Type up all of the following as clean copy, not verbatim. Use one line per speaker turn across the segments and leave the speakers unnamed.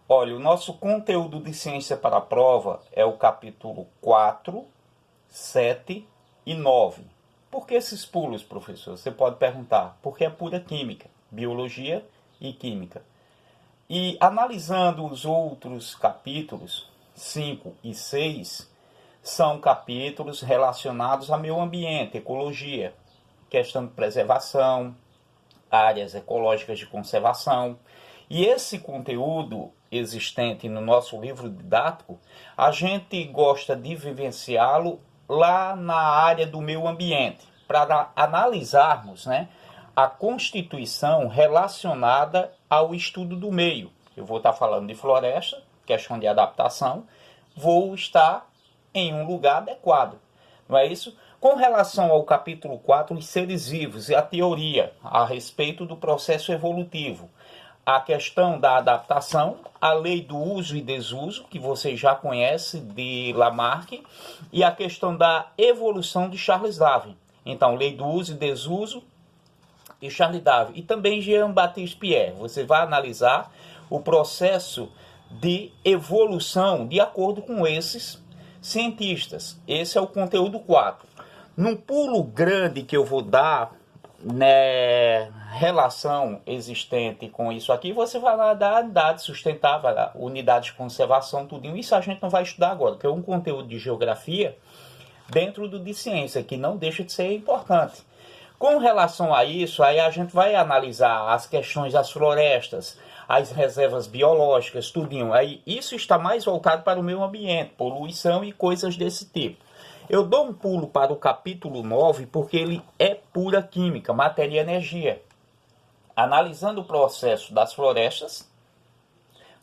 Olha, o nosso conteúdo de ciência para a prova é o capítulo 4, 7 e 9. Por que esses pulos, professor? Você pode perguntar. Porque é pura química, biologia e química. E analisando os outros capítulos, 5 e 6, são capítulos relacionados ao meio ambiente, ecologia, questão de preservação, áreas ecológicas de conservação. E esse conteúdo existente no nosso livro didático, a gente gosta de vivenciá-lo lá na área do meio ambiente, para analisarmos, né, a constituição relacionada ao estudo do meio. Eu vou estar falando de floresta, questão de adaptação, vou estar em um lugar adequado, não é isso? Com relação ao capítulo 4, os seres vivos e a teoria a respeito do processo evolutivo, a questão da adaptação, a lei do uso e desuso, que você já conhece, de Lamarck, e a questão da evolução de Charles Darwin. Então, lei do uso e desuso e Charles Darwin. E também Jean-Baptiste Pierre. Você vai analisar o processo de evolução de acordo com esses cientistas. Esse é o conteúdo 4. Num pulo grande que eu vou dar, né, relação existente com isso aqui, você vai lá dar unidade sustentável, unidade de conservação, tudinho. Isso a gente não vai estudar agora, porque é um conteúdo de geografia dentro do de ciência, que não deixa de ser importante. Com relação a isso, aí a gente vai analisar as questões das florestas, as reservas biológicas, tudinho. Aí isso está mais voltado para o meio ambiente, poluição e coisas desse tipo. Eu dou um pulo para o capítulo 9 porque ele é pura química, matéria e energia. Analisando o processo das florestas,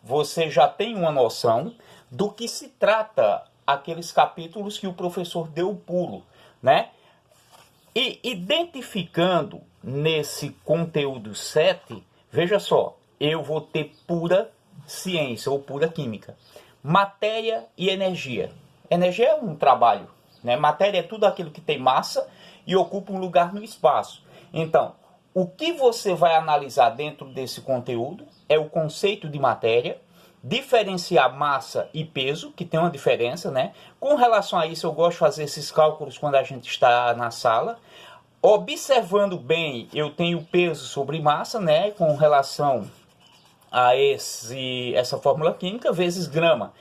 você já tem uma noção do que se trata aqueles capítulos que o professor deu o pulo, né? E identificando nesse conteúdo 7, veja só, eu vou ter pura ciência ou pura química. Matéria e energia. Energia é um trabalho, né? Matéria é tudo aquilo que tem massa e ocupa um lugar no espaço. Então, o que você vai analisar dentro desse conteúdo é o conceito de matéria, diferenciar massa e peso, que tem uma diferença, né? Com relação a isso, eu gosto de fazer esses cálculos quando a gente está na sala. Observando bem, eu tenho peso sobre massa, né? Com relação a essa fórmula química, vezes grama.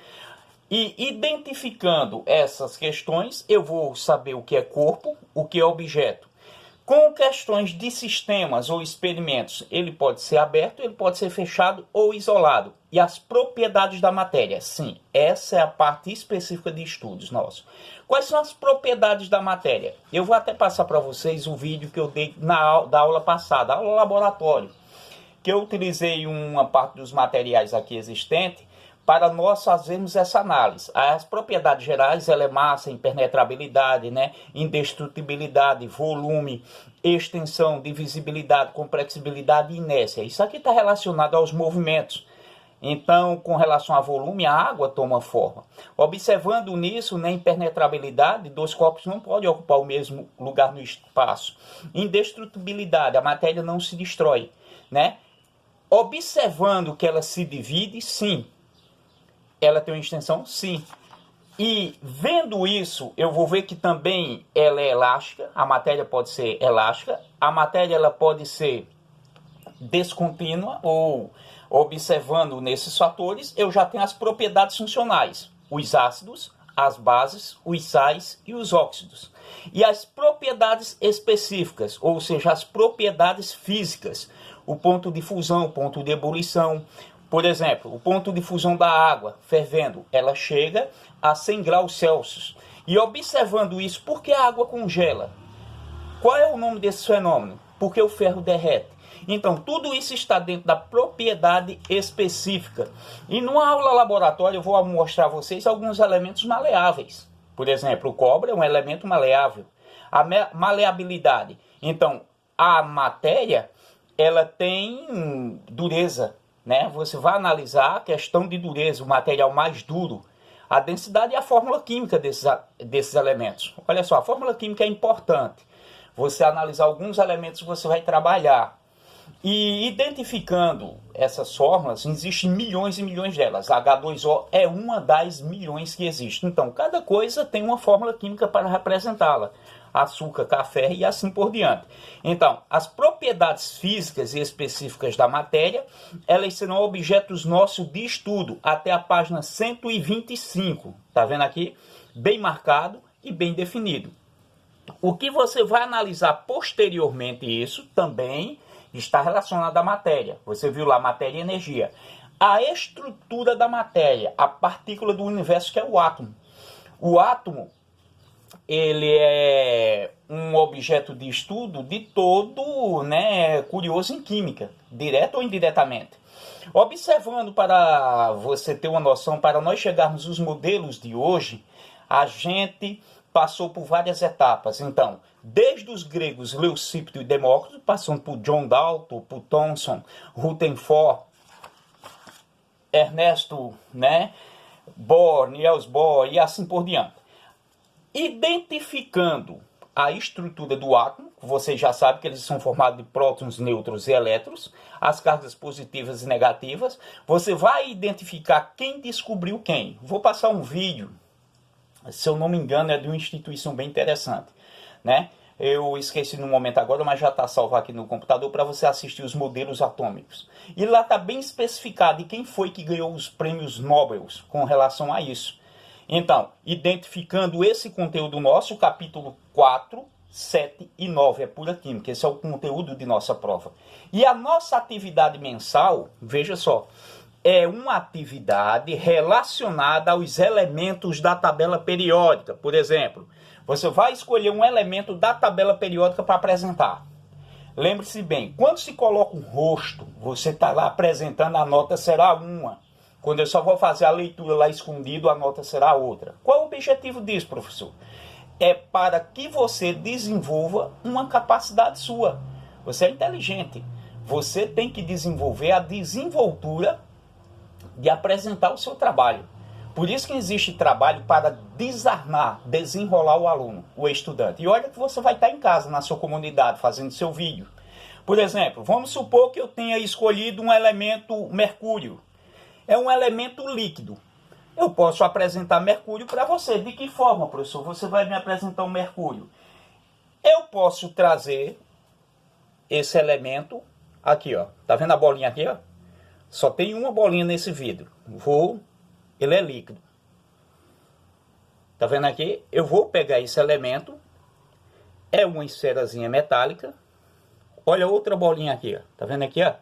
E identificando essas questões, eu vou saber o que é corpo, o que é objeto. Com questões de sistemas ou experimentos, ele pode ser aberto, ele pode ser fechado ou isolado. E as propriedades da matéria, sim, essa é a parte específica de estudos nossos. Quais são as propriedades da matéria? Eu vou até passar para vocês o vídeo que eu dei da aula passada, aula laboratório, que eu utilizei uma parte dos materiais aqui existentes para nós fazermos essa análise. As propriedades gerais, ela é massa, impenetrabilidade, né? Indestrutibilidade, volume, extensão, divisibilidade, complexibilidade e inércia. Isso aqui está relacionado aos movimentos. Então, com relação a volume, a água toma forma. Observando nisso, na impenetrabilidade, dois corpos não podem ocupar o mesmo lugar no espaço. Indestrutibilidade, a matéria não se destrói, né? Observando que ela se divide, sim. Ela tem uma extensão? Sim. E vendo isso, eu vou ver que também ela é elástica, a matéria pode ser elástica, a matéria ela pode ser descontínua, ou observando nesses fatores, eu já tenho as propriedades funcionais, os ácidos, as bases, os sais e os óxidos. E as propriedades específicas, ou seja, as propriedades físicas, o ponto de fusão, o ponto de ebulição. Por exemplo, o ponto de fusão da água fervendo, ela chega a 100 graus Celsius. E observando isso, por que a água congela? Qual é o nome desse fenômeno? Porque o ferro derrete. Então, tudo isso está dentro da propriedade específica. E numa aula laboratória eu vou mostrar a vocês alguns elementos maleáveis. Por exemplo, o cobre é um elemento maleável. A maleabilidade. Então, a matéria, ela tem dureza, né? Você vai analisar a questão de dureza, o material mais duro, a densidade e a fórmula química desses elementos. Olha só, a fórmula química é importante. Você analisar alguns elementos, você vai trabalhar. E identificando essas fórmulas, existem milhões e milhões delas. H2O é uma das milhões que existem. Então, cada coisa tem uma fórmula química para representá-la. Açúcar, café e assim por diante. Então, as propriedades físicas e específicas da matéria, elas serão objetos nossos de estudo até a página 125. Tá vendo aqui? Bem marcado e bem definido. O que você vai analisar posteriormente isso também está relacionado à matéria. Você viu lá matéria e energia. A estrutura da matéria, a partícula do universo que é o átomo. O átomo, ele é um objeto de estudo de todo, curioso em química, direto ou indiretamente. Observando para você ter uma noção, para nós chegarmos aos modelos de hoje, a gente passou por várias etapas. Então, desde os gregos Leucípio e Demócrito, passando por John Dalton, por Thomson, Rutherford, Ernesto, Bohr, Niels Bohr e assim por diante. Identificando a estrutura do átomo, vocês já sabem que eles são formados de prótons, nêutrons e elétrons, as cargas positivas e negativas. Você vai identificar quem descobriu quem. Vou passar um vídeo, se eu não me engano, é de uma instituição bem interessante, Eu esqueci no momento agora, mas já está salvo aqui no computador para você assistir os modelos atômicos. E lá está bem especificado de quem foi que ganhou os prêmios Nobel com relação a isso. Então, identificando esse conteúdo nosso, capítulo 4, 7 e 9 é pura química. Esse é o conteúdo de nossa prova. E a nossa atividade mensal, veja só, é uma atividade relacionada aos elementos da tabela periódica. Por exemplo, você vai escolher um elemento da tabela periódica para apresentar. Lembre-se bem, quando se coloca um rosto, você está lá apresentando, a nota será uma. Quando eu só vou fazer a leitura lá escondido, a nota será outra. Qual é o objetivo disso, professor? É para que você desenvolva uma capacidade sua. Você é inteligente. Você tem que desenvolver a desenvoltura de apresentar o seu trabalho. Por isso que existe trabalho para desarmar, desenrolar o aluno, o estudante. E olha que você vai estar em casa, na sua comunidade, fazendo seu vídeo. Por exemplo, vamos supor que eu tenha escolhido um elemento mercúrio. É um elemento líquido. Eu posso apresentar mercúrio para você. De que forma, professor? Você vai me apresentar um mercúrio. Eu posso trazer esse elemento aqui, ó. Tá vendo a bolinha aqui, ó? Só tem uma bolinha nesse vidro. Ele é líquido. Tá vendo aqui? Eu vou pegar esse elemento. É uma esferazinha metálica. Olha outra bolinha aqui, ó. Tá vendo aqui, ó?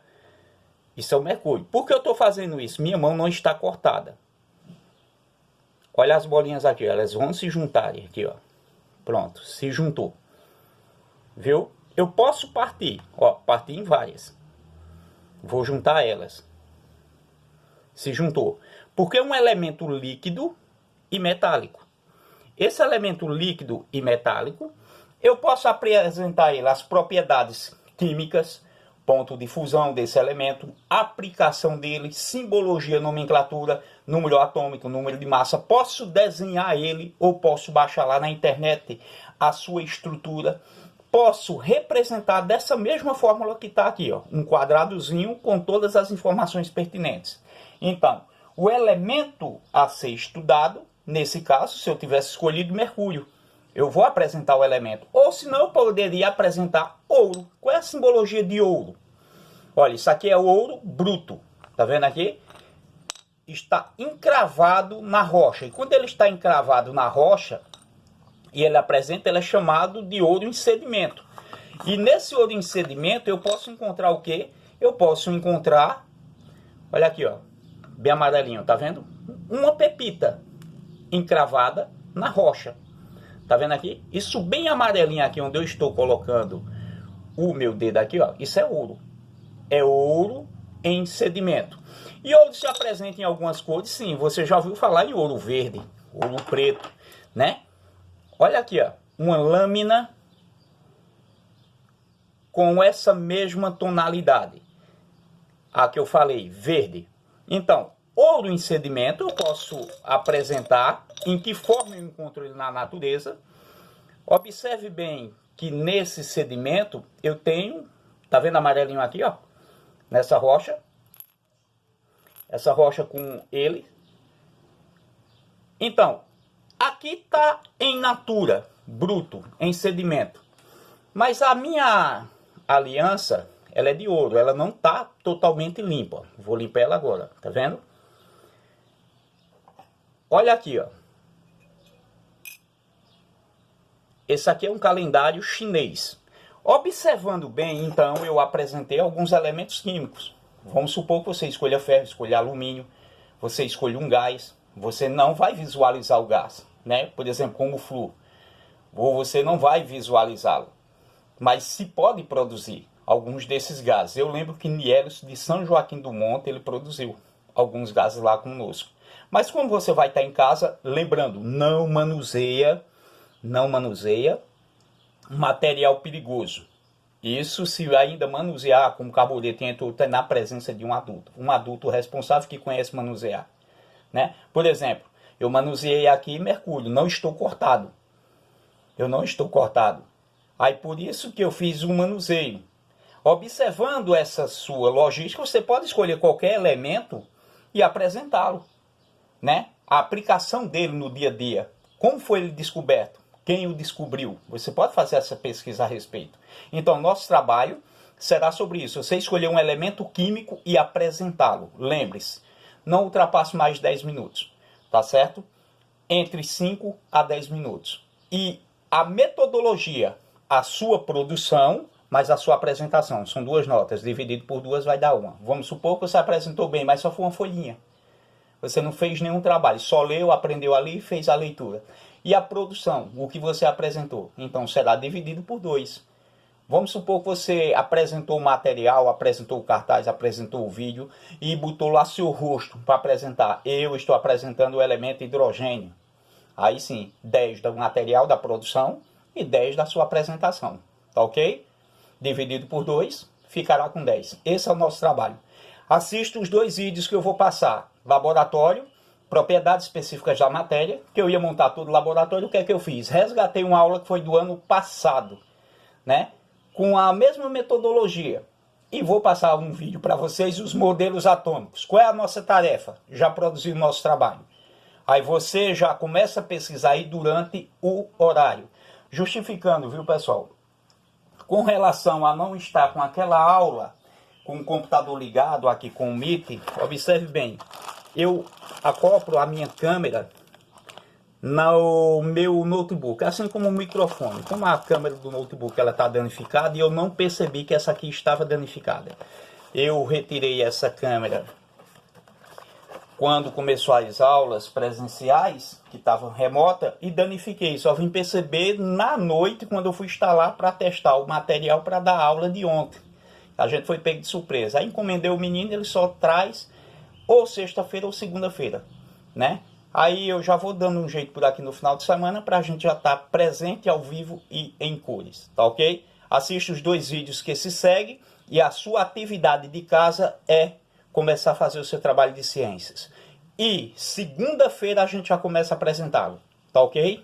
Isso é o mercúrio. Por que eu estou fazendo isso? Minha mão não está cortada. Olha as bolinhas aqui, ó. Elas vão se juntarem aqui, ó. Pronto, se juntou. Viu? Eu posso partir, ó, partir em várias. Vou juntar elas. Se juntou. Porque é um elemento líquido e metálico. Esse elemento líquido e metálico, eu posso apresentar ele as propriedades químicas, ponto de fusão desse elemento, aplicação dele, simbologia, nomenclatura, número atômico, número de massa. Posso desenhar ele ou posso baixar lá na internet a sua estrutura. Posso representar dessa mesma fórmula que está aqui, ó, um quadradozinho com todas as informações pertinentes. Então, o elemento a ser estudado, nesse caso, se eu tivesse escolhido mercúrio, eu vou apresentar o elemento. Ou senão eu poderia apresentar ouro. Qual é a simbologia de ouro? Olha, isso aqui é ouro bruto. Tá vendo aqui? Está encravado na rocha. E quando ele está encravado na rocha, e ele apresenta, ele é chamado de ouro em sedimento. E nesse ouro em sedimento, eu posso encontrar o quê? Eu posso encontrar, olha aqui, ó, bem amarelinho, tá vendo? Uma pepita encravada na rocha. Tá vendo aqui? Isso bem amarelinho aqui, onde eu estou colocando o meu dedo aqui, ó. Isso é ouro. É ouro em sedimento. E ouro se apresenta em algumas cores, sim. Você já ouviu falar em ouro verde, ouro preto, né? Olha aqui, ó. Uma lâmina com essa mesma tonalidade. A que eu falei, verde. Então, ouro em sedimento eu posso apresentar em que forma eu encontro ele na natureza. Observe bem que nesse sedimento eu tenho, tá vendo amarelinho aqui, ó? nessa rocha. Essa rocha com ele. Então, aqui está em natura, bruto, em sedimento. Mas a minha aliança, ela é de ouro, ela não está totalmente limpa. Vou limpar ela agora, tá vendo? Olha aqui, ó. Esse aqui é um calendário chinês. Observando bem, então, eu apresentei alguns elementos químicos. Vamos supor que você escolha ferro, escolha alumínio, você escolha um gás. Você não vai visualizar o gás, né? Por exemplo, como o flúor. Ou você não vai visualizá-lo. Mas se pode produzir alguns desses gases. Eu lembro que Niélios de São Joaquim do Monte, ele produziu alguns gases lá conosco. Mas quando você vai estar em casa, lembrando, não manuseia material perigoso. Isso se ainda manusear como carburete entre outros, na presença de um adulto responsável que conhece manusear, né? Por exemplo, eu manuseei aqui mercúrio, não estou cortado. Eu não estou cortado. Aí por isso que eu fiz um manuseio. Observando essa sua logística, você pode escolher qualquer elemento e apresentá-lo, né? A aplicação dele no dia a dia. Como foi ele descoberto? Quem o descobriu? Você pode fazer essa pesquisa a respeito. Então, nosso trabalho será sobre isso. Você escolher um elemento químico e apresentá-lo. Lembre-se, não ultrapasse mais de 10 minutos, tá certo? Entre 5 a 10 minutos. E a metodologia, a sua produção, mas a sua apresentação. São 2 notas, dividido por 2 vai dar 1. Vamos supor que você apresentou bem, mas só foi uma folhinha. Você não fez nenhum trabalho, só leu, aprendeu ali e fez a leitura. E a produção, o que você apresentou, então será dividido por 2. Vamos supor que você apresentou o material, apresentou o cartaz, apresentou o vídeo e botou lá seu rosto para apresentar. Eu estou apresentando o elemento hidrogênio. Aí sim, 10 do material da produção e 10 da sua apresentação. Tá ok? Dividido por 2, ficará com 10. Esse é o nosso trabalho. Assista os 2 vídeos que eu vou passar. Laboratório, propriedades específicas da matéria, que eu ia montar todo o laboratório. O que é que eu fiz? Resgatei uma aula que foi do ano passado, né? Com a mesma metodologia. E vou passar um vídeo para vocês, os modelos atômicos. Qual é a nossa tarefa? Já produzir o nosso trabalho. Aí você já começa a pesquisar aí durante o horário. Justificando, viu, pessoal? Com relação a não estar com aquela aula, com o computador ligado aqui com o Meet, observe bem. Eu acoplo a minha câmera no meu notebook, assim como o microfone. Como a câmera do notebook ela está danificada e eu não percebi que essa aqui estava danificada. Eu retirei essa câmera quando começou as aulas presenciais, que estavam remota, e danifiquei. Só vim perceber na noite, quando eu fui instalar para testar o material para dar aula de ontem. A gente foi pego de surpresa. Aí encomendei o menino, ele só traz ou sexta-feira ou segunda-feira, né? Aí eu já vou dando um jeito por aqui no final de semana para a gente já estar presente ao vivo e em cores, tá ok? Assiste os 2 vídeos que se seguem e a sua atividade de casa é começar a fazer o seu trabalho de ciências. E segunda-feira a gente já começa a apresentá-lo, tá ok?